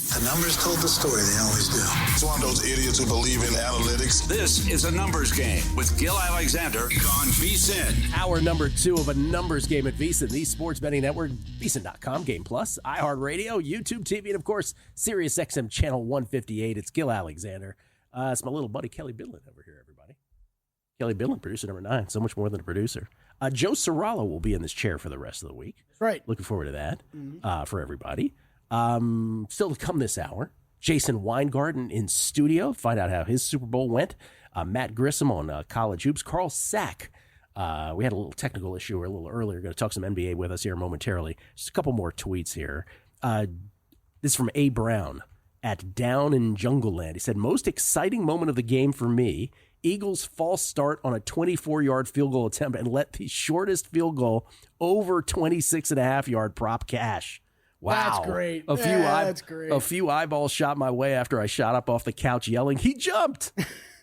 The numbers told the story. They always do. It's one of those idiots who believe in analytics. This is a numbers game with Gill Alexander on VSiN. Hour number 2 of a numbers game at VSiN, the sports betting network, VSiN.com, Game Plus, iHeartRadio, YouTube TV, and of course, Sirius XM Channel 158. It's Gill Alexander. It's my little buddy Kelley Bydlon over here, everybody. Kelley Bydlon, producer number 9, so much more than a producer. Joe Serralo will be in this chair for the rest of the week. Right. Looking forward to that for everybody. Still to come this hour, Jason Weingarten in studio. Find out how his Super Bowl went. Matt Grissom on college hoops. Carl Sack. We had a little technical issue a little earlier. Going to talk some NBA with us here momentarily. Just a couple more tweets here. This is from A. Brown at Down in Jungle Land. He said, most exciting moment of the game for me, Eagles false start on a 24-yard field goal attempt and let the shortest field goal over 26.5-yard prop cash. Wow. That's great. That's great. A few eyeballs shot my way after I shot up off the couch yelling, he jumped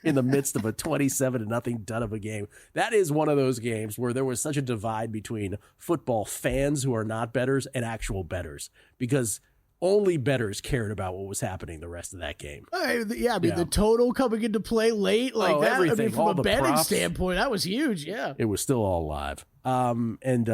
in the midst of a 27-0 dud of a game. That is one of those games where there was such a divide between football fans who are not bettors and actual bettors, because only bettors cared about what was happening the rest of that game. The total coming into play late, like that. Everything, I mean, from all a the betting props. standpoint, that was huge. Yeah, it was still all live. And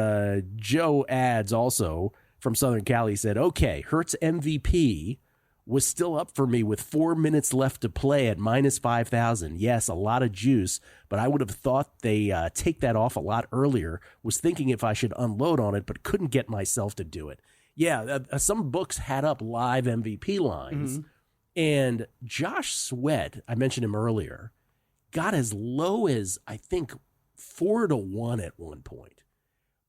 Joe adds also from Southern Cali said, "Okay, Hurts MVP was still up for me with 4 minutes left to play at minus 5,000. Yes, a lot of juice, but I would have thought they take that off a lot earlier. Was thinking if I should unload on it, but couldn't get myself to do it." Yeah, some books had up live MVP lines, and Josh Sweat, I mentioned him earlier, got as low as, I think, 4-1 at one point.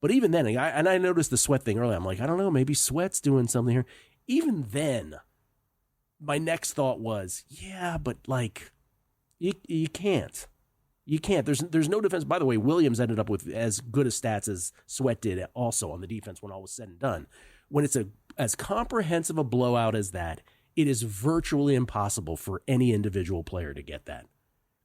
But even then, I noticed the Sweat thing earlier. I'm like, I don't know, maybe Sweat's doing something here. Even then, my next thought was, yeah, but like, you can't. You can't. There's no defense. By the way, Williams ended up with as good a stats as Sweat did also on the defense when all was said and done. When it's as comprehensive a blowout as that, it is virtually impossible for any individual player to get that.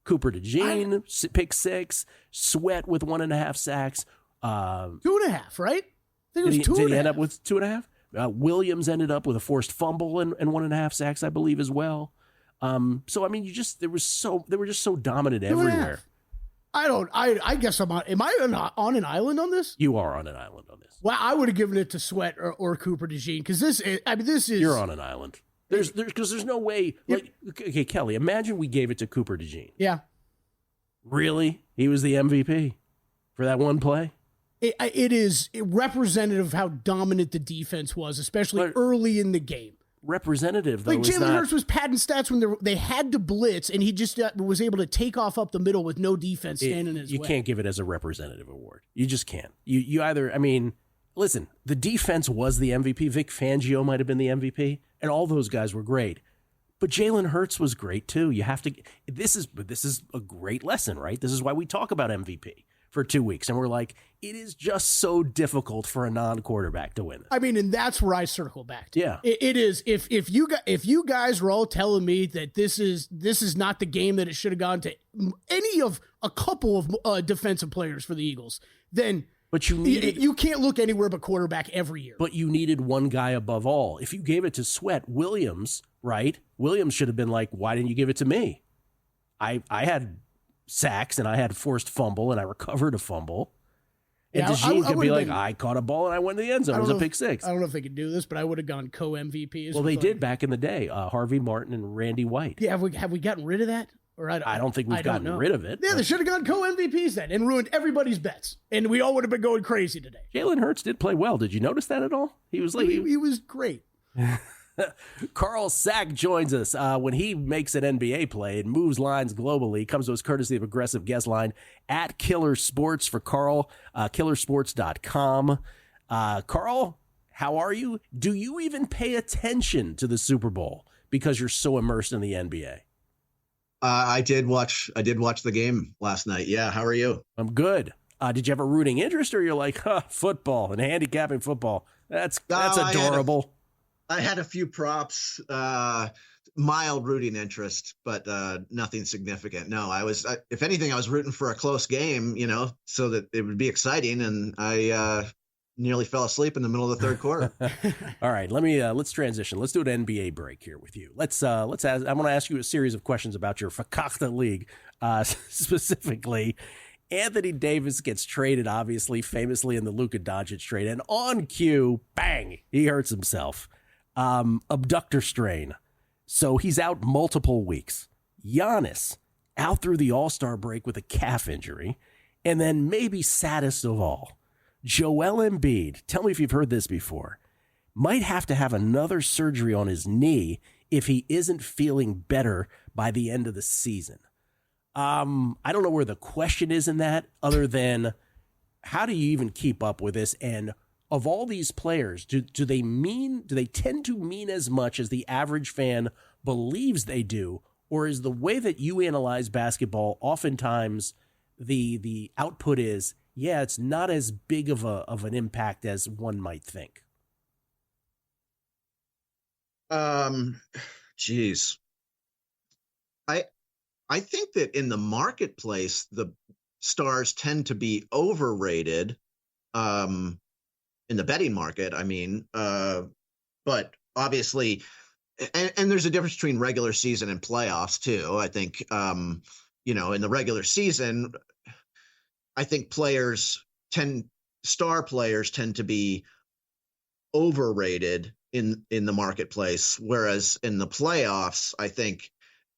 Cooper DeJean, pick 6, Sweat with 1.5 sacks. 2.5, right? I think it was 2.5. Did he end up with 2.5? Williams ended up with a forced fumble and 1.5 sacks, I believe, as well. So I mean, they were just so dominant everywhere. I guess am I on an island on this? You are on an island on this. Well, I would have given it to Sweat or Cooper DeJean, because this is. You're on an island. There's no way. Like, okay, Kelley, imagine we gave it to Cooper DeJean. Yeah. Really? He was the MVP for that one play? It is representative of how dominant the defense was, especially early in the game. Representative, though, like Jalen Hurts was padding stats when they had to blitz, and he just was able to take off up the middle with no defense standing in his way. You can't give it as a representative award. You just can't. You either, I mean, listen, the defense was the MVP. Vic Fangio might have been the MVP, and all those guys were great. But Jalen Hurts was great too. You have to. This is a great lesson, right? This is why we talk about MVP for 2 weeks, and we're like, it is just so difficult for a non-quarterback to win. I mean, and that's where I circle back to. Yeah, it is. If you guys were all telling me that this is not the game that it should have gone to any of a couple of defensive players for the Eagles, then. But you can't look anywhere but quarterback every year. But you needed one guy above all. If you gave it to Sweat, Williams, right? Williams should have been like, why didn't you give it to me? I had sacks and I had forced fumble and I recovered a fumble. And DeJean could be like, I caught a ball and I went to the end zone. It was a pick 6. I don't know if they could do this, but I would have gone co-MVP. Well, they did back in the day. Harvey Martin and Randy White. Yeah, have we gotten rid of that? Or I don't think we've gotten rid of it. Yeah, they should have gone co-MVPs then and ruined everybody's bets. And we all would have been going crazy today. Jalen Hurts did play well. Did you notice that at all? He was like he was great. Carl Sack joins us when he makes an NBA play and moves lines globally. Comes to us courtesy of Aggressive Guest Line at Killer Sports for Carl, killersports.com. Carl, how are you? Do you even pay attention to the Super Bowl because you're so immersed in the NBA? I did watch the game last night. Yeah. How are you? I'm good. Did you have a rooting interest, or you're like, football and handicapping football? That's adorable. I had a few props, mild rooting interest, but nothing significant. No, if anything, I was rooting for a close game, so that it would be exciting. And nearly fell asleep in the middle of the third quarter. All right, let's transition. Let's do an NBA break here with you. Let's ask. I want to ask you a series of questions about your Fakakta league, specifically. Anthony Davis gets traded, obviously, famously in the Luka Doncic trade, and on cue, bang, he hurts himself. Abductor strain. So he's out multiple weeks. Giannis out through the All-Star break with a calf injury. And then maybe saddest of all, Joel Embiid, tell me if you've heard this before, might have to have another surgery on his knee if he isn't feeling better by the end of the season. I don't know where the question is in that, other than how do you even keep up with this? And of all these players, do they tend to mean as much as the average fan believes they do? Or is the way that you analyze basketball oftentimes the output is, yeah, it's not as big of an impact as one might think? Geez. I think that in the marketplace, the stars tend to be overrated, in the betting market. I mean, but obviously, and there's a difference between regular season and playoffs too. I think, in the regular season, I think star players tend to be overrated in the marketplace, whereas in the playoffs, I think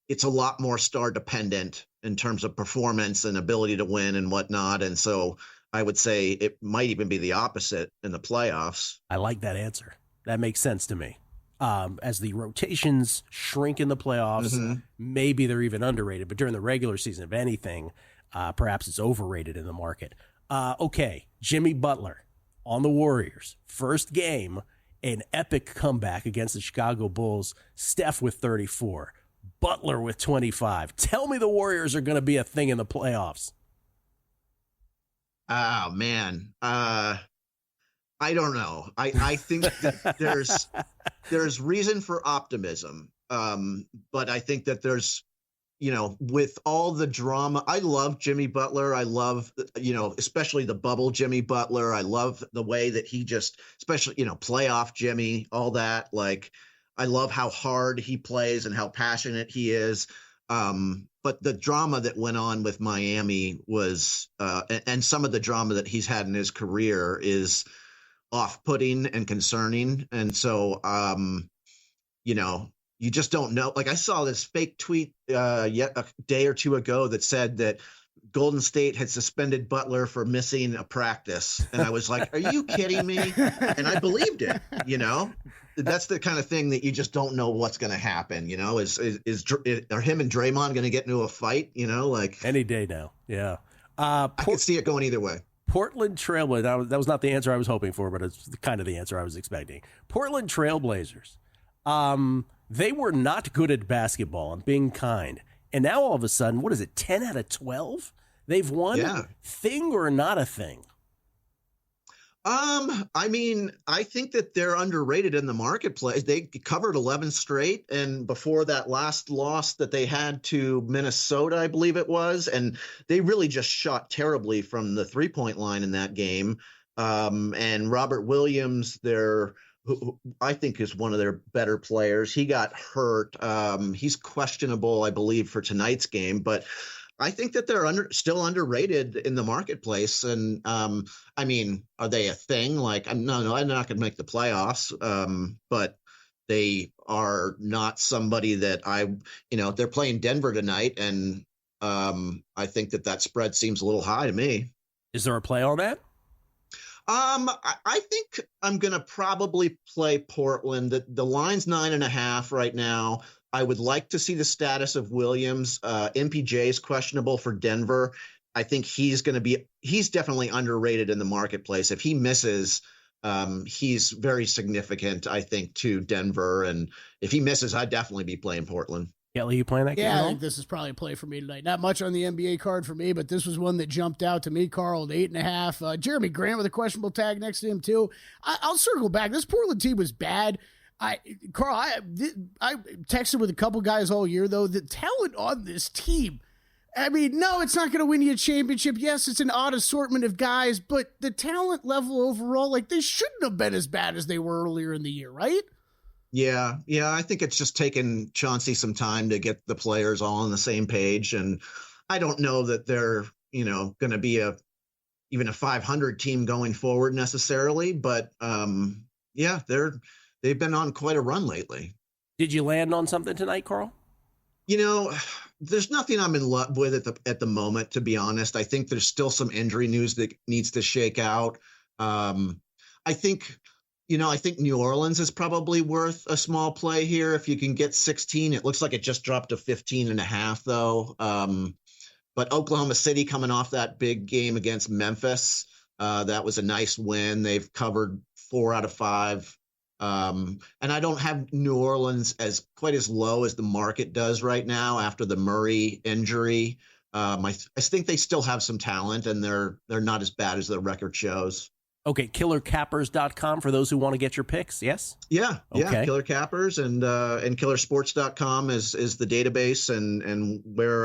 it's a lot more star dependent in terms of performance and ability to win and whatnot. And so I would say it might even be the opposite in the playoffs. I like that answer. That makes sense to me. As the rotations shrink in the playoffs, maybe they're even underrated. But during the regular season, if anything, perhaps it's overrated in the market. Okay, Jimmy Butler on the Warriors. First game, an epic comeback against the Chicago Bulls. Steph with 34. Butler with 25. Tell me the Warriors are going to be a thing in the playoffs. Oh, man. I don't know. I think that there's reason for optimism. But I think that there's, with all the drama, I love Jimmy Butler. I love, especially the bubble Jimmy Butler. I love the way that he just, especially, playoff Jimmy, all that. Like, I love how hard he plays and how passionate he is. But the drama that went on with Miami was, and some of the drama that he's had in his career is off-putting and concerning. And so, you just don't know. Like, I saw this fake tweet yet a day or two ago that said that Golden State had suspended Butler for missing a practice. And I was like, are you kidding me? And I believed it, That's the kind of thing that you just don't know what's going to happen, are him and Draymond going to get into a fight, Any day now. Yeah. I could see it going either way. Portland Trailblazers. That was not the answer I was hoping for, but it's kind of the answer I was expecting. Portland Trailblazers. They were not good at basketball, I'm being kind. And now all of a sudden, what is it, 10 out of 12? They've won? Yeah. Thing or not a thing? I think that they're underrated in the marketplace. They covered 11 straight, and before that last loss that they had to Minnesota, I believe it was, and they really just shot terribly from the three-point line in that game. And Robert Williams, who I think is one of their better players, he got hurt. He's questionable, I believe, for tonight's game, but I think that they're still underrated in the marketplace. And are they a thing? Like, no, I'm not going to make the playoffs. But they are not somebody that they're playing Denver tonight. And I think that spread seems a little high to me. Is there a play on that? I think I'm going to probably play Portland. The line's 9.5 right now. I would like to see the status of Williams. MPJ is questionable for Denver. I think he's definitely underrated in the marketplace. If he misses, he's very significant, I think, to Denver. And if he misses, I'd definitely be playing Portland. Kelley, you playing that game? Yeah, I think this is probably a play for me tonight. Not much on the NBA card for me, but this was one that jumped out to me, Carl, at 8.5. Jeremy Grant with a questionable tag next to him, too. I'll circle back. This Portland team was bad. Carl, I texted with a couple guys all year, though. The talent on this team, I mean, no, it's not going to win you a championship. Yes, it's an odd assortment of guys, but the talent level overall, like, they shouldn't have been as bad as they were earlier in the year, right? Yeah. I think it's just taken Chauncey some time to get the players all on the same page. And I don't know that they're, going to be even a 500 team going forward necessarily. But they've been on quite a run lately. Did you land on something tonight, Carl? There's nothing I'm in love with at the moment, to be honest. I think there's still some injury news that needs to shake out. I think New Orleans is probably worth a small play here. If you can get 16, it looks like it just dropped to 15.5 though. But Oklahoma City coming off that big game against Memphis, that was a nice win. They've covered 4 out of 5. And I don't have New Orleans as quite as low as the market does right now after the Murray injury. I think they still have some talent, and they're not as bad as their record shows. Okay, killercappers.com for those who want to get your picks, yes? Yeah, okay. Killer Cappers and killersports.com is the database and where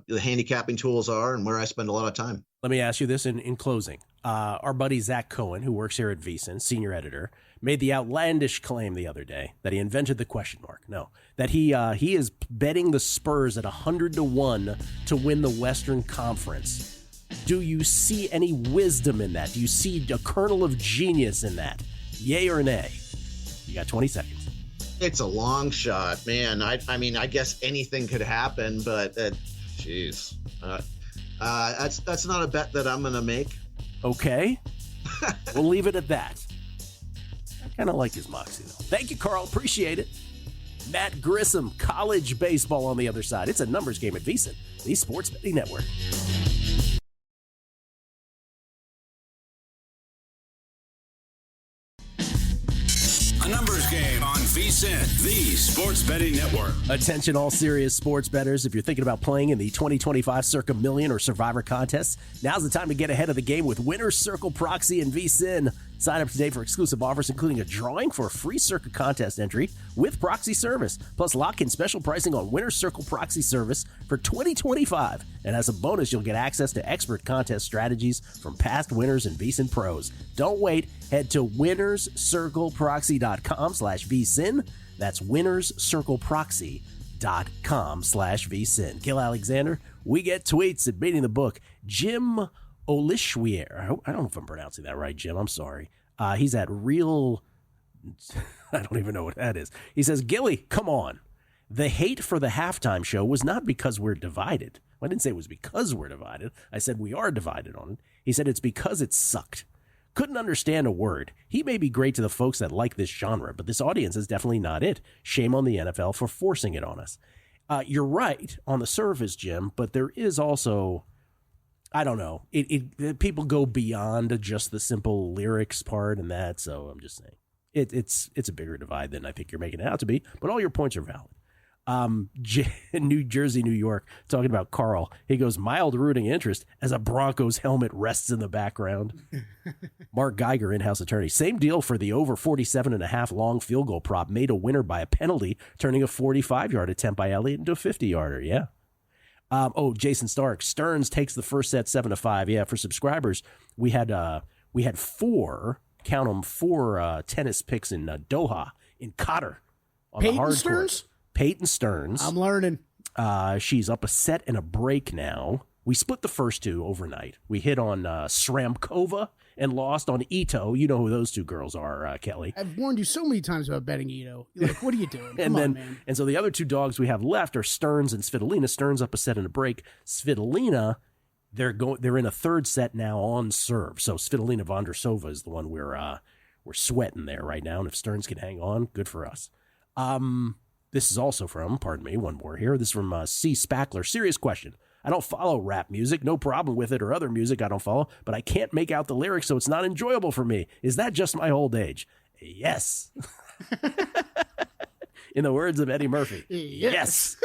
the handicapping tools are and where I spend a lot of time. Let me ask you this in closing. Our buddy Zach Cohen, who works here at VSiN, senior editor, made the outlandish claim the other day that he invented the question mark. No, that he is betting the Spurs at 100-1 to win the Western Conference. Do you see any wisdom in that? Do you see a kernel of genius in that? Yay or nay? You got 20 seconds. It's a long shot, man. I mean, I guess anything could happen, but geez, that's not a bet that I'm going to make. Okay, we'll leave it at that. I kind of like his moxie, though. Thank you, Carl. Appreciate it. Matt Grissom, college baseball on the other side. It's a numbers game at VSiN, the Sports Betting Network. Numbers game on VSiN, the Sports Betting Network. Attention all serious sports bettors. If you're thinking about playing in the 2025 Circa Million or Survivor contests, now's the time to get ahead of the game with Winner's Circle Proxy and VSiN. Sign up today for exclusive offers, including a drawing for a free Circa contest entry with proxy service, plus lock in special pricing on Winner's Circle Proxy service for 2025. And as a bonus, you'll get access to expert contest strategies from past winners and VSiN pros. Don't wait. Head to winnerscircleproxy.com/VSiN. That's winnerscircleproxy.com/VSiN. Gill Alexander, we get tweets at Beating the Book. Jim Olishwier. I don't know if I'm pronouncing that right, Jim. I'm sorry. He's at real... I don't even know what that is. He says, Gilly, come on. The hate for the halftime show was not because we're divided. Well, I didn't say it was because we're divided. I said we are divided on it. He said it's because it sucked. Couldn't understand a word. He may be great to the folks that like this genre, but this audience is definitely not it. Shame on the NFL for forcing it on us. You're right on the surface, Jim, but there is also... I don't know. People go beyond just the simple lyrics part and that. So I'm just saying it's a bigger divide than I think you're making it out to be. But all your points are valid. New Jersey, New York, talking about Carl. He goes, mild rooting interest as a Broncos helmet rests in the background. Mark Geiger, in-house attorney. Same deal for the over 47.5 long field goal prop. Made a winner by a penalty, turning a 45-yard attempt by Elliott into a 50-yarder. Yeah. Jason Stark. Stearns takes the first set 7-5. Yeah, for subscribers, we had 4 tennis picks in Doha in Qatar on the hard court. Peyton Stearns. I'm learning. She's up a set and a break now. We split the first 2 overnight. We hit on Sramkova and lost on Ito. You know who those 2 girls are, Kelley. I've warned you so many times about betting Ito. You're like, what are you doing? Come on, man. And so the other 2 dogs we have left are Stearns and Svitolina. Stearns up a set and a break. Svitolina, they're in a third set now on serve. So Svitolina Vondrasova is the one we're sweating there right now. And if Stearns can hang on, good for us. This is also from, pardon me, one more here. This is from C. Spackler. Serious question. I don't follow rap music, no problem with it, or other music I don't follow, but I can't make out the lyrics, so it's not enjoyable for me. Is that just my old age? Yes. In the words of Eddie Murphy. Yes.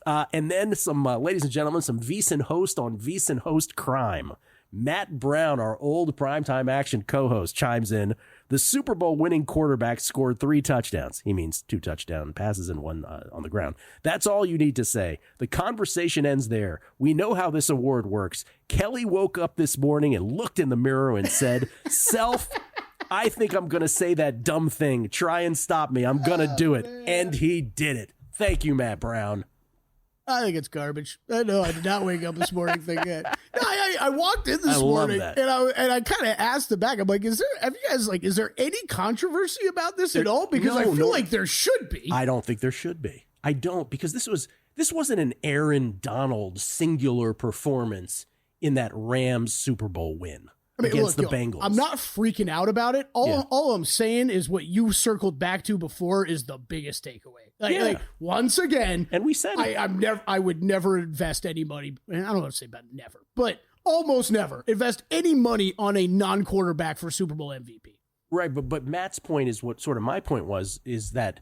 And then some, ladies and gentlemen, some VSiN host on VSiN host crime. Matt Brown, our old primetime action co-host, chimes in. The Super Bowl winning quarterback scored 3 touchdowns. He means 2 touchdown passes and 1 on the ground. That's all you need to say. The conversation ends there. We know how this award works. Kelley woke up this morning and looked in the mirror and said, "Self, I think I'm going to say that dumb thing. Try and stop me. I'm going to do it." Man. And he did it. Thank you, Matt Brown. I think it's garbage. No, I did not wake up this morning thinking that. No, I walked in this morning and I kind of asked the back. I'm like, is there any controversy about this at all? Because I feel like there should be. I don't think there should be. I don't, because this wasn't an Aaron Donald singular performance in that Rams Super Bowl win against the Bengals. I'm not freaking out about it. All I'm saying is what you circled back to before is the biggest takeaway. Like once again, and we said I would never invest any money. I don't want to say about never, but almost never invest any money on a non-quarterback for Super Bowl MVP. Right, but Matt's point is what sort of my point is that,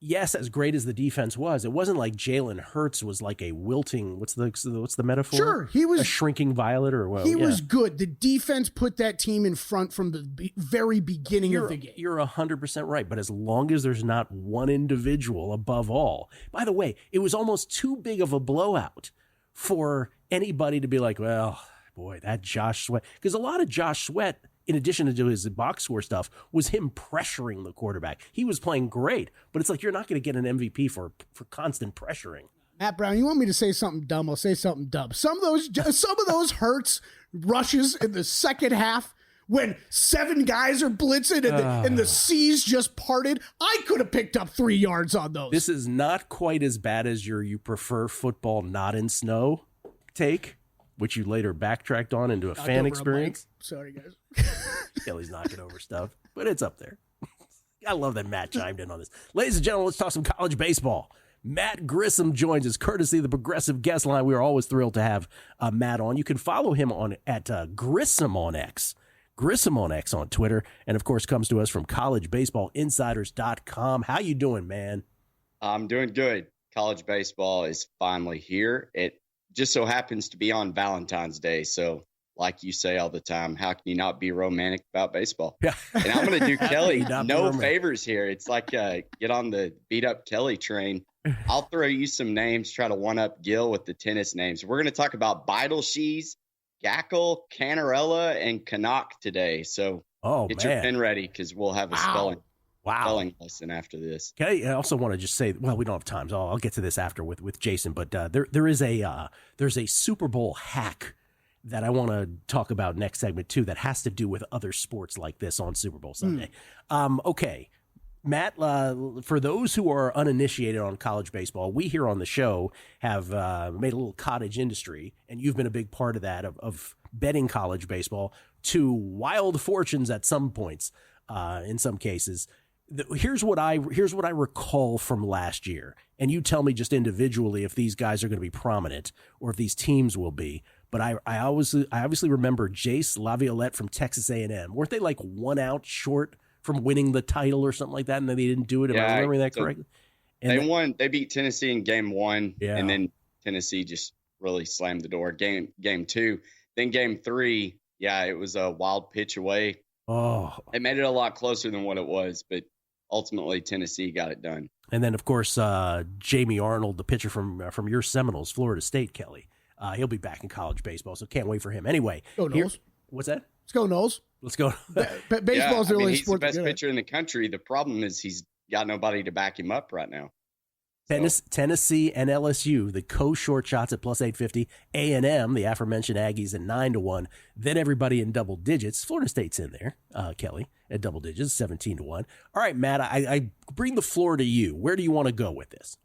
yes, as great as the defense was, it wasn't like Jalen Hurts was like a wilting. What's the metaphor? Sure, he was a shrinking violet, or what? He was good. The defense put that team in front from the very beginning of the game. You're 100% right. But as long as there's not one individual above all. By the way, it was almost too big of a blowout for anybody to be like, well, boy, that Josh Sweat, because a lot of Josh Sweat, in addition to his box score stuff, was him pressuring the quarterback. He was playing great, but it's like you're not going to get an MVP for constant pressuring. Matt Brown, you want me to say something dumb? I'll say something dumb. Some of those Hurts rushes in the second half when 7 guys are blitzing and the seas just parted. I could have picked up 3 yards on those. This is not quite as bad as you prefer football not in snow take, which you later backtracked on into a fan experience. Sorry, guys. Kelley's knocking over stuff, but it's up there. I love that Matt chimed in on this. Ladies and gentlemen, let's talk some college baseball. Matt Grissom joins us, courtesy of the Progressive Guest Line. We are always thrilled to have Matt on. You can follow him at Grissom on X. Grissom on X on Twitter, and of course comes to us from collegebaseballinsiders.com. How you doing, man? I'm doing good. College baseball is finally here. It just so happens to be on Valentine's Day, so like you say all the time, how can you not be romantic about baseball? Yeah. And I'm going to do Kelley no favors here. It's like get on the beat up Kelley train. I'll throw you some names, try to one up Gill with the tennis names. We're going to talk about Bydlon, Gackle, Canarella, and Canuck today. So get your pen ready because we'll have a spelling lesson after this. Okay, I also want to just say, well, we don't have time, so I'll get to this after with Jason. But there's a Super Bowl hack that I want to talk about next segment too that has to do with other sports like this on Super Bowl Sunday. Okay, Matt, for those who are uninitiated on college baseball, we here on the show have made a little cottage industry, and you've been a big part of that, of betting college baseball to wild fortunes at some points, in some cases. Here's what I recall from last year, and you tell me just individually if these guys are going to be prominent or if these teams will be. But I obviously remember Jace Laviolette from Texas A&M. Weren't they like 1 out short from winning the title or something like that, and then they didn't do it? Am I remembering that correctly? And won. They beat Tennessee in game 1, and then Tennessee just really slammed the door. Game 2, then game 3. Yeah, it was a wild pitch away. Oh, it made it a lot closer than what it was, but ultimately Tennessee got it done. And then of course Jamie Arnold, the pitcher from your Seminoles, Florida State, Kelley. He'll be back in college baseball, so can't wait for him. Anyway, go Noles. What's that? Let's go Noles. Let's go. Baseball's the only he's sport. The best pitcher in the country. The problem is he's got nobody to back him up right now. Tennessee and LSU, the co-short shots at plus 850. A&M, the aforementioned Aggies, at 9-1. Then everybody in double digits. Florida State's in there, Kelley, at double digits, 17-1. All right, Matt, I bring the floor to you. Where do you want to go with this?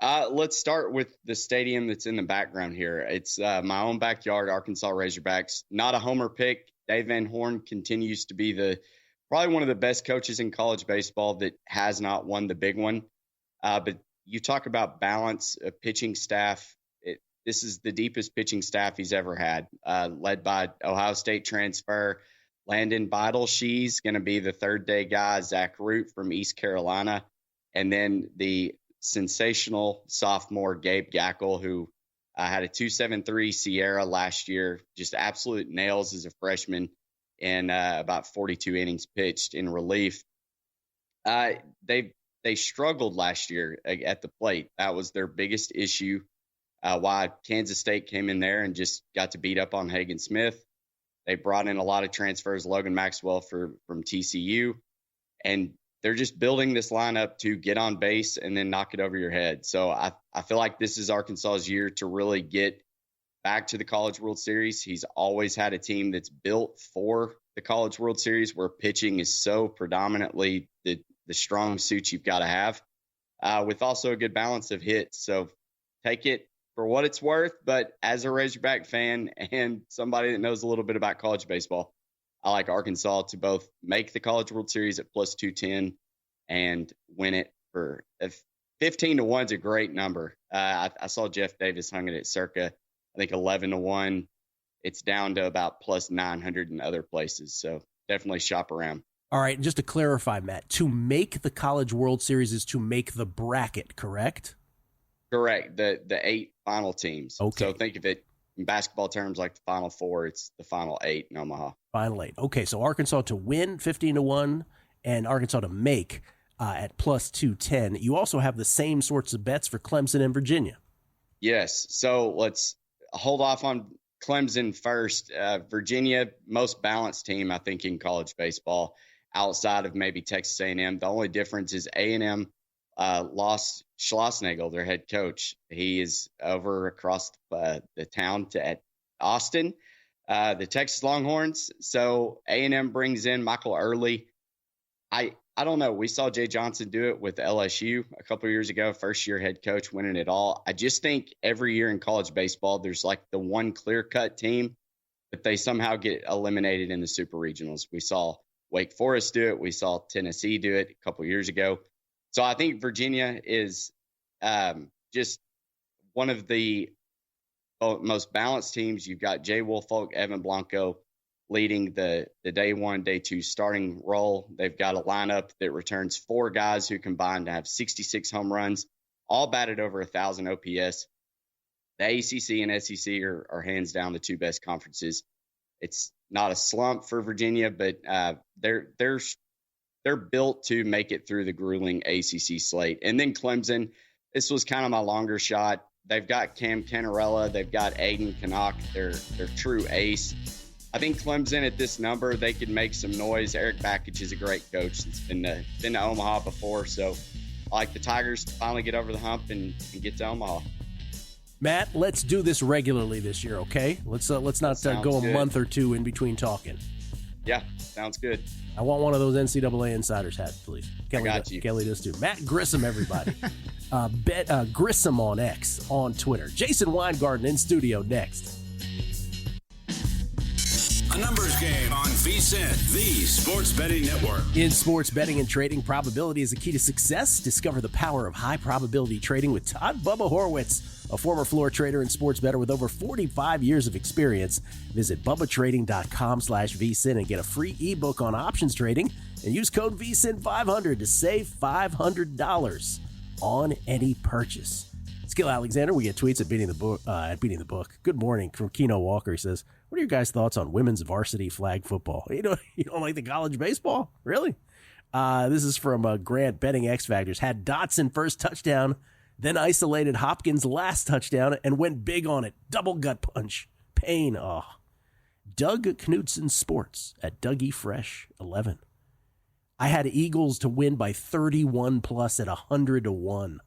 Let's start with the stadium that's in the background here. It's my own backyard, Arkansas Razorbacks. Not a homer pick. Dave Van Horn continues to be probably one of the best coaches in college baseball that has not won the big one. But you talk about balance of pitching staff. This is the deepest pitching staff he's ever had, led by Ohio State transfer Landon Bydlon. She's going to be the third-day guy, Zach Root from East Carolina, and then the sensational sophomore Gabe Gackle, who had a 2.73 Sierra last year, just absolute nails as a freshman. in about 42 innings pitched in relief. They struggled last year at the plate. That was their biggest issue. Why Kansas State came in there and just got to beat up on Hagen Smith. They brought in a lot of transfers, Logan Maxwell from TCU, and they're just building this lineup to get on base and then knock it over your head. So I feel like this is Arkansas's year to really get back to the College World Series. He's always had a team that's built for the College World Series, where pitching is so predominantly the strong suit you've got to have, with also a good balance of hits. So take it for what it's worth. But as a Razorback fan and somebody that knows a little bit about college baseball, I like Arkansas to both make the College World Series at plus 210 and win it for 15-1 is a great number. I saw Jeff Davis hung it at circa, I think 11-1. It's down to about plus 900 in other places. So definitely shop around. All right. And just to clarify, Matt, to make the College World Series is to make the bracket, correct? Correct. The 8 final teams. Okay. So think of it in basketball terms like the Final Four. It's the Final 8 in Omaha. Final 8. Okay. So Arkansas to win 15-1 and Arkansas to make at plus 210. You also have the same sorts of bets for Clemson and Virginia. Yes. So let's hold off on Clemson first. Virginia, most balanced team, I think, in college baseball outside of maybe Texas A&M. The only difference is A&M lost Schlossnagle, their head coach. He is over across the town at Austin, the Texas Longhorns. So A&M brings in Michael Early. I don't know. We saw Jay Johnson do it with LSU a couple of years ago, first-year head coach winning it all. I just think every year in college baseball, there's like the one clear-cut team, but they somehow get eliminated in the super regionals. We saw Wake Forest do it. We saw Tennessee do it a couple of years ago. So I think Virginia is just one of the most balanced teams. You've got Jay Woolfolk, Evan Blanco leading the day 1, day 2 starting role. They've got a lineup that returns 4 guys who combine to have 66 home runs, all batted over 1,000 OPS. The ACC and SEC are hands down the 2 best conferences. It's not a slump for Virginia, but they're built to make it through the grueling ACC slate. And then Clemson, this was kind of my longer shot. They've got Cam Canarella. They've got Aiden Canuck, their true ace. I think Clemson at this number, they could make some noise. Eric Bakich is a great coach. He's been to Omaha before. So I like the Tigers to finally get over the hump and get to Omaha. Matt, let's do this regularly this year, okay? Let's not go a month or 2 in between talking. Yeah, sounds good. I want one of those NCAA Insiders hats, please. Kelley, I got you. Kelley does too. Matt Grissom, everybody. Grissom on X, on Twitter. Jason Weingarten in studio next. A numbers game on VSiN, the Sports Betting Network. In sports betting and trading, probability is the key to success. Discover the power of high probability trading with Todd Bubba Horwitz, a former floor trader and sports bettor with over 45 years of experience. Visit BubbaTrading.com/VSiN and get a free ebook on options trading and use code VSiN500 to save $500 on any purchase. Skill Alexander, we get tweets at Beating the Book. Good morning from Keno Walker. He says, what are your guys' thoughts on women's varsity flag football? You don't like the college baseball? Really? This is from Grant Betting X Factors. Had Dotson first touchdown, then isolated Hopkins last touchdown and went big on it. Double gut punch. Pain. Oh. Doug Knudsen Sports at Dougie Fresh 11. I had Eagles to win by 31 plus at 100-1.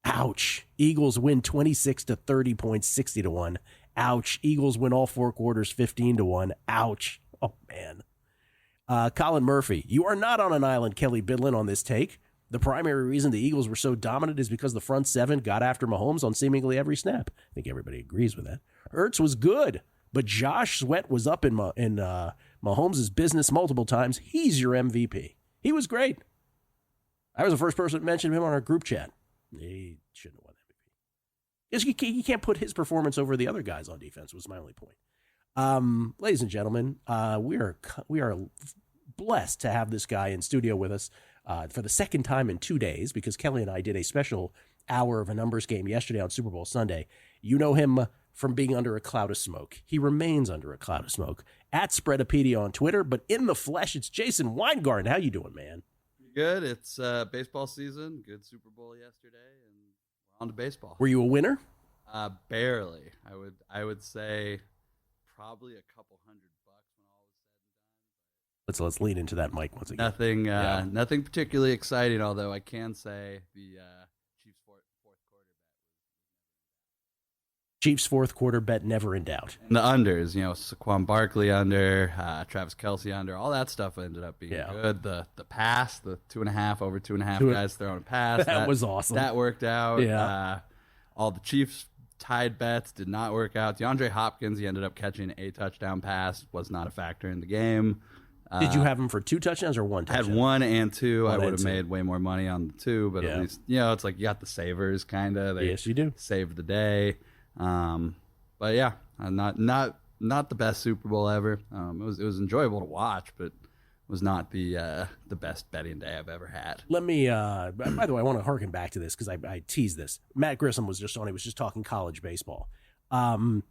Ouch. Eagles win 26 to 30 points, 60-1. Ouch. Eagles win all 4 quarters, 15-1. Ouch. Oh, man. Colin Murphy, you are not on an island, Kelley Bydlon, on this take. The primary reason the Eagles were so dominant is because the front 7 got after Mahomes on seemingly every snap. I think everybody agrees with that. Ertz was good, but Josh Sweat was up in Mahomes' business multiple times. He's your MVP. He was great. I was the first person to mention him on our group chat. He shouldn't have won MVP. You can't put his performance over the other guys on defense, was my only point. Ladies and gentlemen, we are blessed to have this guy in studio with us for the second time in 2 days, because Kelley and I did a special hour of a numbers game yesterday on Super Bowl Sunday. You know him from being under a cloud of smoke. He remains under a cloud of smoke. At Spreadopedia on Twitter, but in the flesh, it's Jason Weingarten. How you doing, man? Good. It's baseball season. Good Super Bowl yesterday, and we're on to baseball. Were you a winner? Barely. I would say probably a couple $100 when all was said and done. Let's lean into that mic once again. Nothing particularly exciting. Although I can say the Chiefs fourth quarter bet. Chiefs fourth quarter bet never in doubt. And the unders, Saquon Barkley under, Travis Kelce under, all that stuff ended up being good. The pass, the 2.5 over 2.5 guys throwing a pass. That was awesome. That worked out. Yeah. All the Chiefs tied bets did not work out. DeAndre Hopkins, he ended up catching a touchdown pass, was not a factor in the game. Did you have him for 2 touchdowns or 1 touchdown? Had 1 and 2. I would have 2. made way more money on the 2, but at least, it's like you got the savers kind of. Yes, you do. Saved the day. But yeah, not the best Super Bowl ever. It was enjoyable to watch, but was not the best betting day I've ever had. Let me, by the way, I want to harken back to this because I teased this. Matt Grissom was just on, he was just talking college baseball.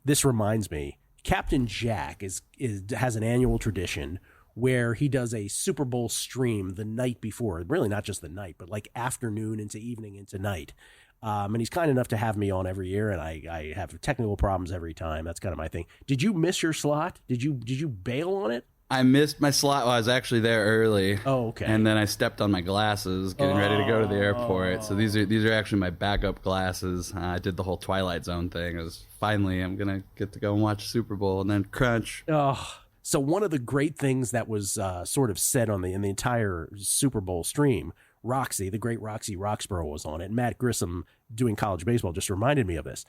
This reminds me, Captain Jack has an annual tradition where he does a Super Bowl stream the night before, really not just the night, but like afternoon into evening into night. And he's kind enough to have me on every year, and I have technical problems every time. That's kind of my thing. Did you miss your slot? Did you bail on it? I missed my slot while I was actually there early. Oh, okay. And then I stepped on my glasses getting ready to go to the airport. So these are actually my backup glasses. I did the whole Twilight Zone thing. It was finally I'm going to get to go and watch Super Bowl and then crunch. Oh, so one of the great things that was sort of said in the entire Super Bowl stream, Roxy, the great Roxy Roxborough was on it. Matt Grissom doing college baseball just reminded me of this.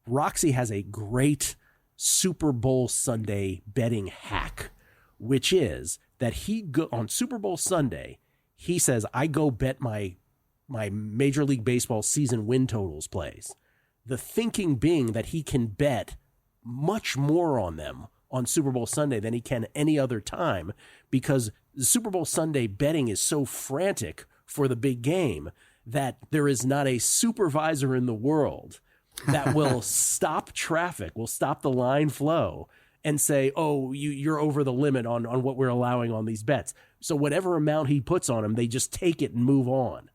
Roxy has a great Super Bowl Sunday betting hack, which is that on Super Bowl Sunday, he says, I go bet my Major League Baseball season win totals plays. The thinking being that he can bet much more on them on Super Bowl Sunday than he can any other time, because the Super Bowl Sunday betting is so frantic for the big game that there is not a supervisor in the world that will stop traffic, will stop the line flow and say, oh, you're over the limit on what we're allowing on these bets. So whatever amount he puts on them, they just take it and move on.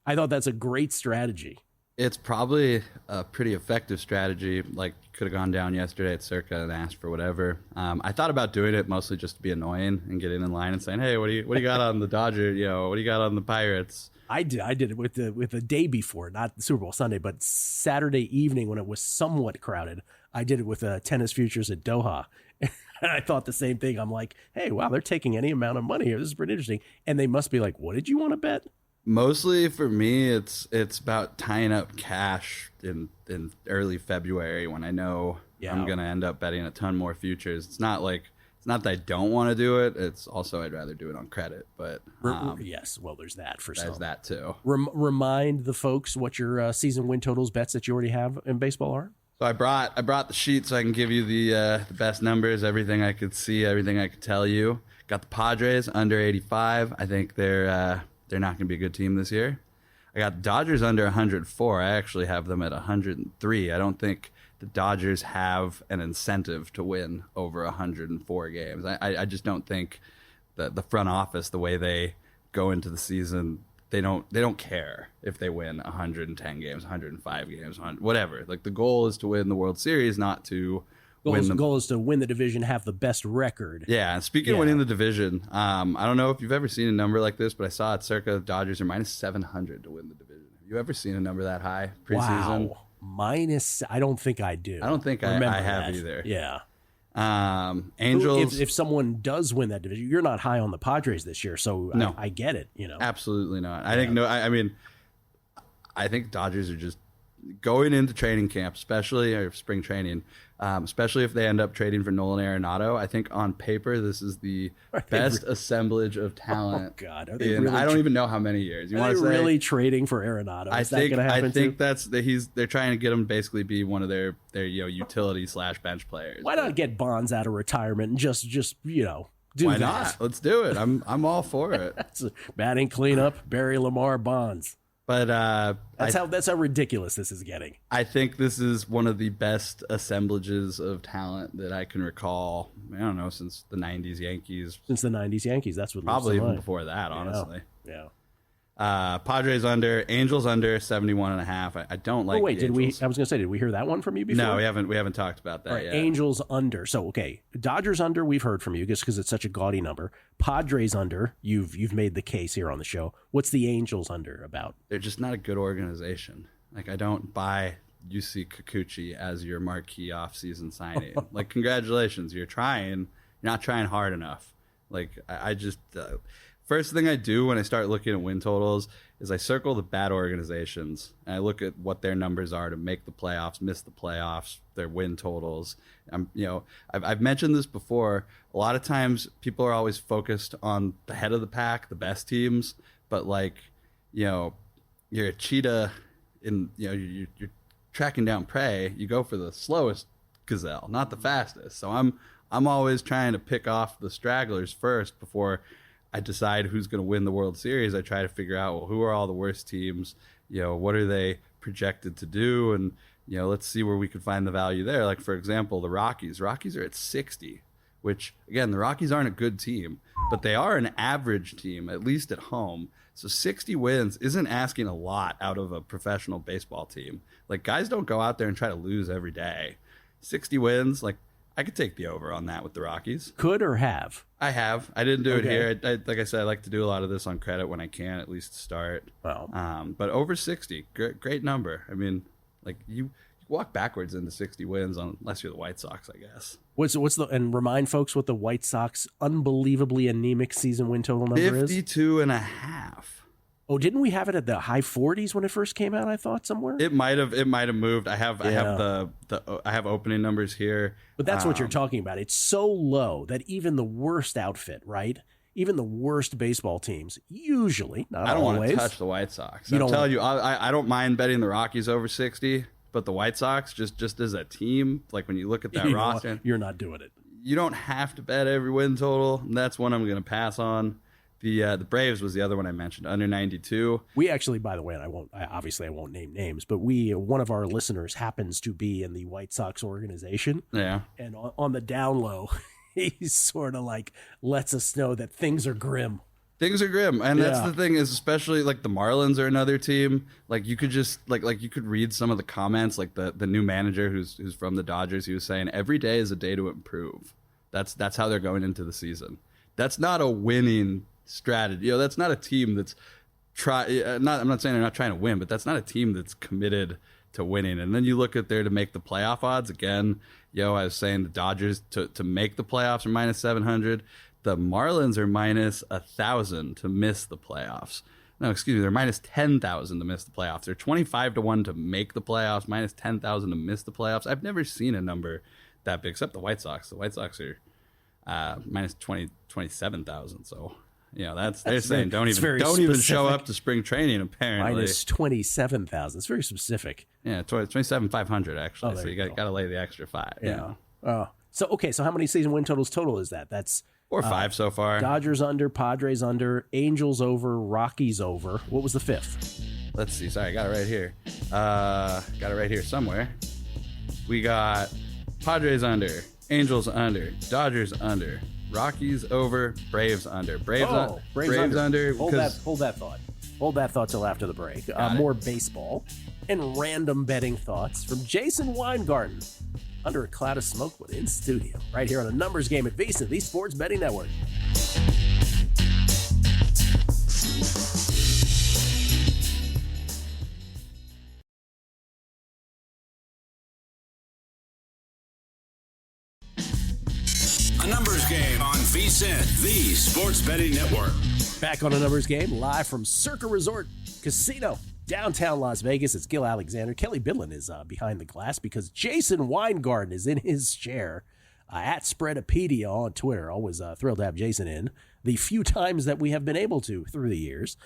I thought that's a great strategy. It's probably a pretty effective strategy. Like, could have gone down yesterday at Circa and asked for whatever. I thought about doing it mostly just to be annoying and getting in line and saying, hey, what do you got on the Dodgers? What do you got on the Pirates? I did it with the day before, not the Super Bowl Sunday, but Saturday evening when it was somewhat crowded. I did it with tennis futures at Doha. And I thought the same thing. I'm like, hey, wow, they're taking any amount of money here. This is pretty interesting. And they must be like, what did you want to bet? Mostly for me, it's about tying up cash in early February when I know I'm going to end up betting a ton more futures. It's not that I don't want to do it. It's also I'd rather do it on credit. But yes, well, there's that for sure. There's that too. Remind the folks what your season win totals bets that you already have in baseball are. So I brought the sheet so I can give you the best numbers, everything I could see, everything I could tell you. Got the Padres under 85. I think they're not going to be a good team this year. I got the Dodgers under 104. I actually have them at 103. I don't think the Dodgers have an incentive to win over 104 games. I just don't think that the front office, the way they go into the season, they don't care if they win 110 games, 105 games, whatever. Like, the goal is to win the World Series, not to The goal is to win the division, have the best record. Yeah, and speaking of winning the division, I don't know if you've ever seen a number like this, but I saw at Circa Dodgers are minus 700 to win the division. Have you ever seen a number that high preseason? Wow. Minus, I don't think I do. I don't think I have either. Yeah. Angels. If someone does win that division, you're not high on the Padres this year, so no. I get it. Absolutely not. I think Dodgers are just going into training camp, especially or spring training, especially if they end up trading for Nolan Arenado. I think on paper this is the best assemblage of talent. Oh God, I don't even know how many years. You want to say really trading for Arenado? I think they're trying to get him to basically be one of their utility / bench players. Why not get Bonds out of retirement and just do Why that? not? Let's do it. I'm all for it. That's batting cleanup, Barry Lamar, Bonds. But that's how ridiculous this is getting. I think this is one of the best assemblages of talent that I can recall. I don't know, since the 90s Yankees. Since the 90s Yankees, that's what probably even mind. before that, honestly. Yeah. Padres under, Angels under 71.5. I don't like. Oh wait, the Angels. I was going to say, did we hear that one from you before? No, we haven't talked about that yet. Angels under. So okay, Dodgers under. We've heard from you just because it's such a gaudy number. Padres under. You've made the case here on the show. What's the Angels under about? They're just not a good organization. Like, I don't buy Yusei Kikuchi as your marquee offseason signing. Like, congratulations, you're trying. You're not trying hard enough. Like, I just first thing I do when I start looking at win totals is I circle the bad organizations and I look at what their numbers are to make the playoffs, miss the playoffs, their win totals. I've mentioned this before. A lot of times people are always focused on the head of the pack, the best teams, but you're a cheetah in you're tracking down prey. You go for the slowest gazelle, not the fastest. So I'm always trying to pick off the stragglers first before I decide who's going to win the World Series. I try to figure out, well, who are all the worst teams? What are they projected to do? And, let's see where we could find the value there. Like, for example, the Rockies. Rockies are at 60, which, again, the Rockies aren't a good team, but they are an average team, at least at home. So 60 wins isn't asking a lot out of a professional baseball team. Like, guys don't go out there and try to lose every day. 60 wins, like, I could take the over on that with the Rockies. Could or have? I have. I didn't do it here. Like I said, I like to do a lot of this on credit when I can, at least to start. Well, but over 60, great number. I mean, like, you walk backwards into 60 wins unless you're the White Sox, I guess. And remind folks what the White Sox unbelievably anemic season win total number is? 52.5. Oh, didn't we have it at the high 40s when it first came out? I thought somewhere. It might have moved. I have opening numbers here. But that's what you're talking about. It's so low that even the worst outfit, right? Even the worst baseball teams, usually, not always. I don't want to touch the White Sox. I'm telling you, I don't mind betting the Rockies over 60, but the White Sox, just as a team, like when you look at that roster, you're not doing it. You don't have to bet every win total. And that's one I'm going to pass on. The Braves was the other one I mentioned, under 92. We actually, by the way, and I won't name names, but one of our listeners happens to be in the White Sox organization. Yeah. And on the down low, he's sort of like lets us know that things are grim. Things are grim. And that's the thing is, especially like the Marlins are another team. Like, you could just like you could read some of the comments, like the new manager who's from the Dodgers. He was saying every day is a day to improve. That's how they're going into the season. That's not a winning strategy. That's not a team that's I'm not saying they're not trying to win, but that's not a team that's committed to winning. And then you look at there to make the playoff odds again. I was saying the Dodgers to make the playoffs are minus 700. The Marlins are minus 1,000 to miss the playoffs. No, excuse me, they're minus 10,000 to miss the playoffs. They're 25-1 to make the playoffs, minus 10,000 to miss the playoffs. I've never seen a number that big, except the White Sox. The White Sox are minus 27,000. So. They're saying don't even show up to spring training. Apparently, minus 27,000. It's very specific. Yeah, 27,500 actually. So you got to lay the extra 5. Yeah. So how many season win totals total is that? That's 4 or 5 so far. Dodgers under, Padres under, Angels over, Rockies over. What was the fifth? Let's see. Sorry, I got it right here. Got it right here somewhere. We got Padres under, Angels under, Dodgers under. Rockies over, Braves under. Braves under. Hold that thought. Hold that thought till after the break. More baseball and random betting thoughts from Jason Weingarten under a cloud of smoke, but in studio right here on a numbers game at VSiN, the Sports Betting Network. Numbers game on VSiN, the Sports Betting Network. Back on a numbers game, live from Circa Resort Casino, downtown Las Vegas. It's Gill Alexander. Kelley Bydlon is behind the glass because Jason Weingarten is in his chair at Spreadopedia on Twitter. Always thrilled to have Jason in the few times that we have been able to through the years.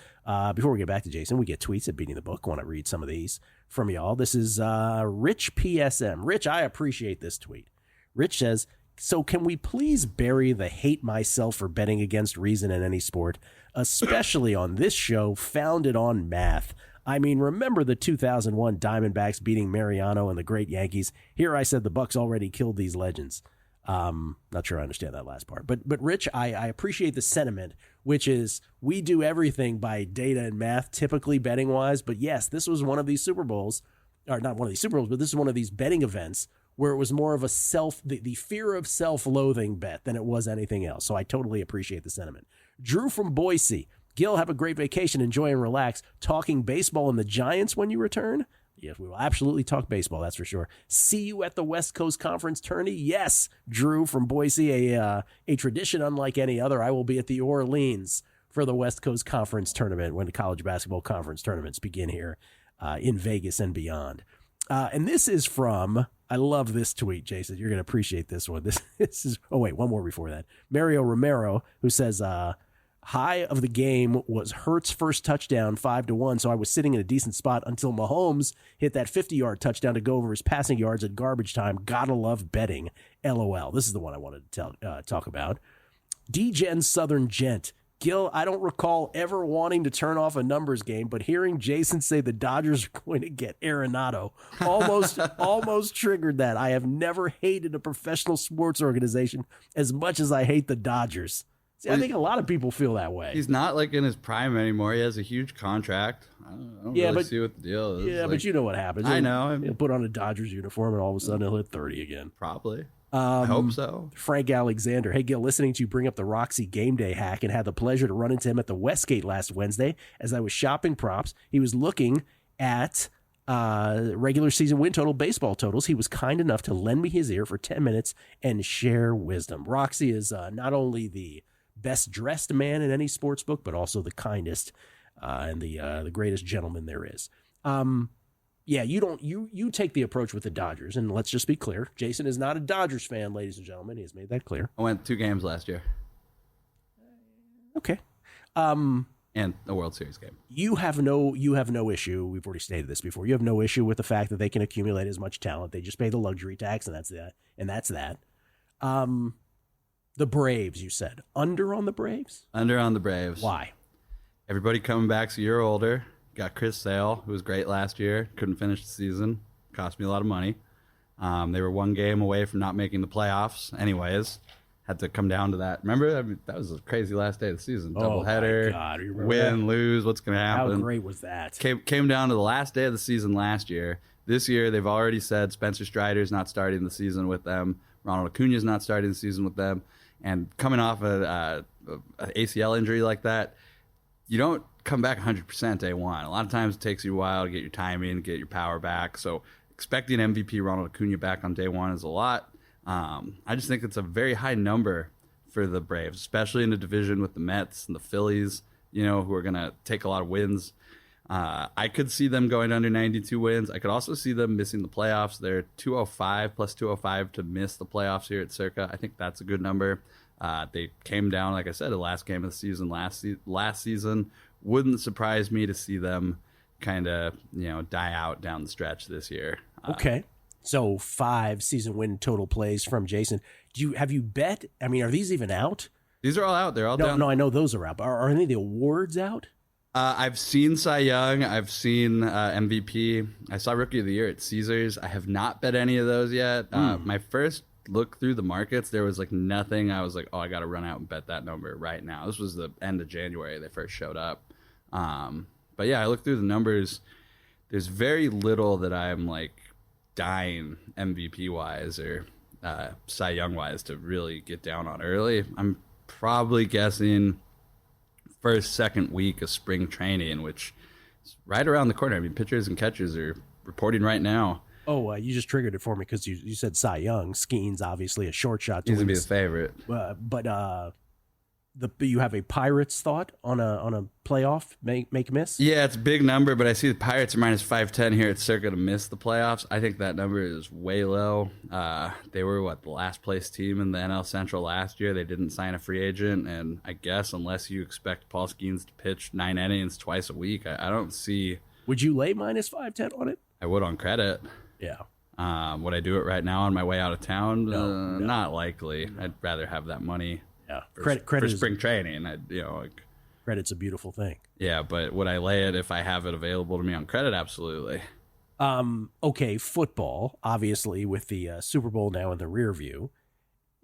Before we get back to Jason, we get tweets at Beating the Book. I want to read some of these from y'all. This is Rich PSM. Rich, I appreciate this tweet. Rich says, so can we please bury the hate myself for betting against reason in any sport, especially on this show founded on math? I mean, remember the 2001 Diamondbacks beating Mariano and the great Yankees? Here I said the Bucks already killed these legends. Not sure I understand that last part. But Rich, I appreciate the sentiment, which is we do everything by data and math, typically betting-wise. But yes, this was one of these Super Bowls, or not one of these Super Bowls, but this is one of these betting events where it was more of a the fear of self-loathing bet than it was anything else. So I totally appreciate the sentiment. Drew from Boise. Gill, have a great vacation, enjoy and relax. Talking baseball and the Giants when you return? Yes, we will absolutely talk baseball, that's for sure. See you at the West Coast Conference tourney? Yes, Drew from Boise, a tradition unlike any other. I will be at the Orleans for the West Coast Conference tournament when the college basketball conference tournaments begin here in Vegas and beyond. And this is from, I love this tweet, Jason. You're going to appreciate this one. This is, oh, wait, one more before that. Mario Romero, who says, high of the game was Hurts' first touchdown, 5-1. So I was sitting in a decent spot until Mahomes hit that 50-yard touchdown to go over his passing yards at garbage time. Gotta love betting. LOL. This is the one I wanted to talk about. D-Gen Southern Gent. Gill, I don't recall ever wanting to turn off a numbers game, but hearing Jason say the Dodgers are going to get Arenado almost triggered that. I have never hated a professional sports organization as much as I hate the Dodgers. See, I think a lot of people feel that way. He's not like in his prime anymore. He has a huge contract. I don't really see what the deal is. Yeah, like, but you know what happens. I know. He'll put on a Dodgers uniform and all of a sudden he'll hit 30 again. Probably. I hope so. Frank Alexander. Hey, Gil, listening to you bring up the Roxy game day hack and had the pleasure to run into him at the Westgate last Wednesday as I was shopping props. He was looking at regular season win total baseball totals. He was kind enough to lend me his ear for 10 minutes and share wisdom. Roxy is not only the best dressed man in any sports book, but also the kindest and the greatest gentleman there is. Yeah, you take the approach with the Dodgers, and let's just be clear. Jason is not a Dodgers fan, ladies and gentlemen. He has made that clear. I went 2 games last year. Okay. And a World Series game. You have no issue. We've already stated this before. You have no issue with the fact that they can accumulate as much talent. They just pay the luxury tax, and that's that. The Braves, you said. Under on the Braves? Under on the Braves. Why? Everybody coming back's a year older. Got Chris Sale, who was great last year. Couldn't finish the season. Cost me a lot of money. They were 1 game away from not making the playoffs. Anyways, had to come down to that. Remember? I mean, that was a crazy last day of the season. Doubleheader, win, lose, what's going to happen? How great was that? Came down to the last day of the season last year. This year, they've already said Spencer Strider's not starting the season with them. Ronald Acuna's not starting the season with them. And coming off an ACL injury like that, you don't come back 100% day one. A lot of times it takes you a while to get your timing, get your power back. So expecting MVP Ronald Acuna back on day one is a lot. I just think it's a very high number for the Braves, especially in a division with the Mets and the Phillies, who are going to take a lot of wins. I could see them going under 92 wins. I could also see them missing the playoffs. They're 205 plus 205 to miss the playoffs here at Circa. I think that's a good number. They came down, like I said, the last game of the season last season. Wouldn't surprise me to see them kind of, die out down the stretch this year. Okay. So 5 season win total plays from Jason. Have you bet? I mean, are these even out? These are all out. They're all down. No, I know those are out. But are any of the awards out? I've seen Cy Young. I've seen MVP. I saw Rookie of the Year at Caesars. I have not bet any of those yet. My first look through the markets, there was like nothing. I was like, oh, I got to run out and bet that number right now. This was the end of January they first showed up. But yeah, I looked through the numbers. There's very little that I'm like dying MVP wise or Cy Young wise to really get down on early. I'm probably guessing first, second week of spring training, which is right around the corner. I mean, pitchers and catchers are reporting right now. Oh, you just triggered it for me because you said Cy Young. Skeen's obviously a short shot. He's going to be the favorite. But you have a Pirates thought on a playoff make miss? Yeah, it's a big number, but I see the Pirates are minus 510 here at Circa to miss the playoffs. I think that number is way low. They were, the last place team in the NL Central last year. They didn't sign a free agent, and I guess unless you expect Paul Skeens to pitch 9 innings twice a week, I don't see... Would you lay minus 510 on it? I would on credit. Yeah. Would I do it right now on my way out of town? No. Not likely. I'd rather have that money Yeah. for Credit spring training. Credit's a beautiful thing. Yeah, but would I lay it if I have it available to me on credit? Absolutely. Okay, football, obviously, with the Super Bowl now in the rear view.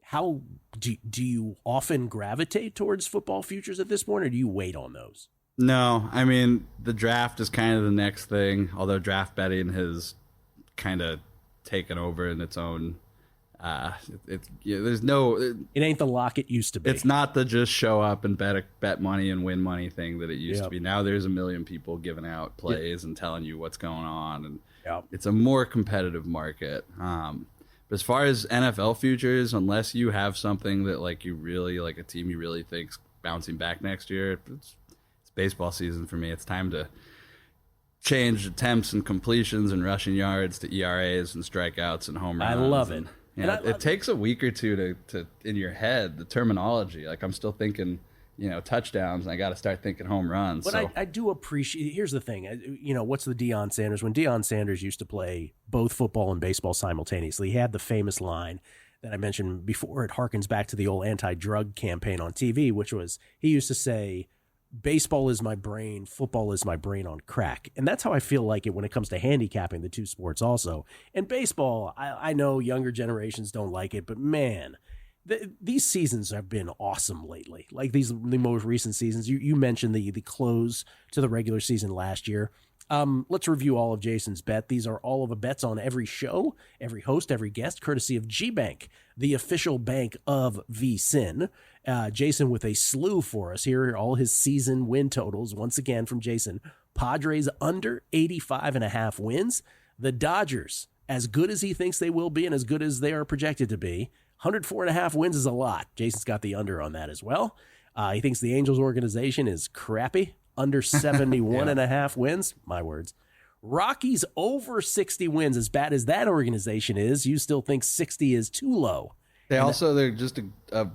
How do you often gravitate towards football futures at this point, or do you wait on those? No, I mean, the draft is kind of the next thing, although draft betting has kind of taken over in its own. There's no. It ain't the lock it used to be. It's not the just show up and bet money and win money thing that it used to be. Now there's a million people giving out plays and telling you what's going on, and it's a more competitive market. But as far as NFL futures, unless you have something that like you really like a team you really think's bouncing back next year, it's baseball season for me. It's time to change attempts and completions and rushing yards to ERAs and strikeouts and home runs. I love it. It takes a week or two to in your head, the terminology. Like I'm still thinking, touchdowns, and I got to start thinking home runs. But I do appreciate. Here's the thing, what's the Deion Sanders? When Deion Sanders used to play both football and baseball simultaneously, he had the famous line that I mentioned before. It harkens back to the old anti-drug campaign on TV, which was he used to say, baseball is my brain, football is my brain on crack. And that's how I feel like it when it comes to handicapping the two sports also. And baseball, I know younger generations don't like it, but man, these seasons have been awesome lately. Like the most recent seasons. You mentioned the close to the regular season last year. Let's review all of Jason's bet. These are all of the bets on every show, every host, every guest, courtesy of GBank, the official bank of VSiN. Jason with a slew for us. Here are all his season win totals. Once again from Jason. Padres under 85.5 wins. The Dodgers, as good as he thinks they will be and as good as they are projected to be, 104.5 wins is a lot. Jason's got the under on that as well. He thinks the Angels organization is crappy. Under 71.5 wins. My words. Rockies over 60 wins. As bad as that organization is, you still think 60 is too low. They're just a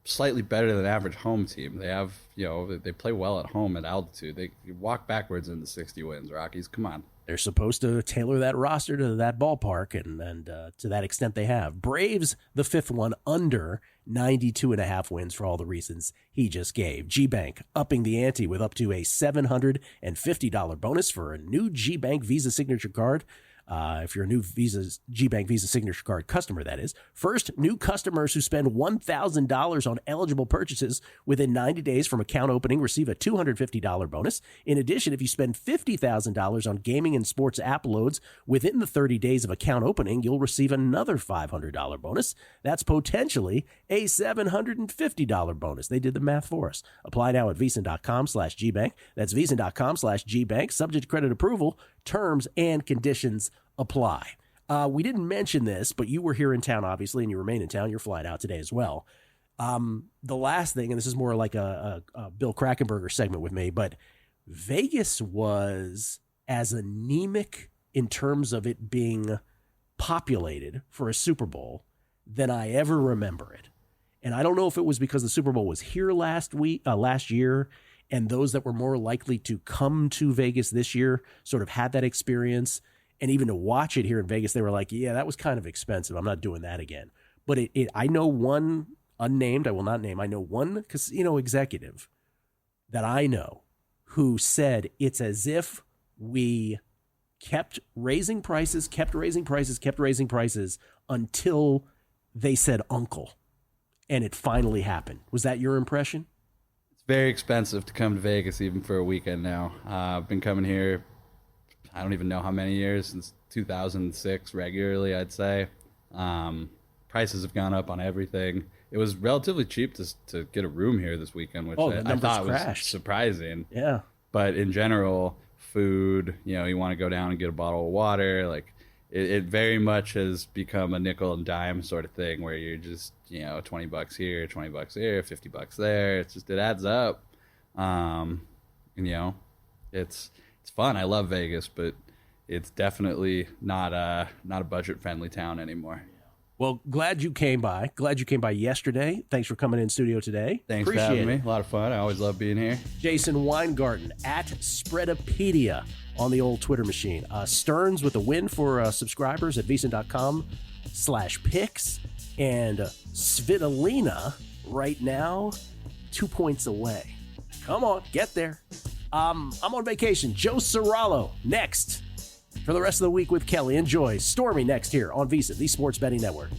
slightly better than average home team. They have, they play well at home at altitude. They walk backwards into 60 wins. Rockies, come on. They're supposed to tailor that roster to that ballpark, and to that extent they have. Braves, the fifth one, under 92.5 wins for all the reasons he just gave. GBank upping the ante with up to a $750 bonus for a new GBank Visa Signature Card. If you're a new GBank Visa Signature Card customer, that is. First, new customers who spend $1,000 on eligible purchases within 90 days from account opening receive a $250 bonus. In addition, if you spend $50,000 on gaming and sports app loads within the 30 days of account opening, you'll receive another $500 bonus. That's potentially a $750 bonus. They did the math for us. Apply now at VSiN.com/GBank. That's VSiN.com/GBank. Subject to credit approval. Terms and conditions apply. We didn't mention this, but you were here in town, obviously, and you remain in town. You're flying out today as well. The last thing, and this is more like a Bill Krakenberger segment with me, but Vegas was as anemic in terms of it being populated for a Super Bowl than I ever remember it. And I don't know if it was because the Super Bowl was here last year, and those that were more likely to come to Vegas this year sort of had that experience. And even to watch it here in Vegas, they were like, yeah, that was kind of expensive. I'm not doing that again. But I know one unnamed, I will not name, I know one casino executive that I know who said it's as if we kept raising prices until they said uncle. And it finally happened. Was that your impression? Very expensive to come to Vegas even for a weekend now. I've been coming here, I don't even know how many years, since 2006 regularly, I'd say. Prices have gone up on everything. It was relatively cheap to get a room here this weekend, which I thought was surprising. Yeah. But in general, food, you want to go down and get a bottle of water, like it very much has become a nickel and dime sort of thing where you're just, $20 here, $20 there, $50 there. It adds up. It's fun. I love Vegas, but it's definitely not a budget friendly town anymore. Well, glad you came by. Glad you came by yesterday. Thanks for coming in studio today. Thanks for having me. A lot of fun. I always love being here. Jason Weingarten at Spreadopedia on the old Twitter machine. Stearns with a win for subscribers at VSiN.com/picks. And Svitolina right now 2 points away. Come on, get there. I'm on vacation. Joe Serralo next for the rest of the week with Kelley. Enjoy. Stormy next here on VSiN, the Sports Betting Network.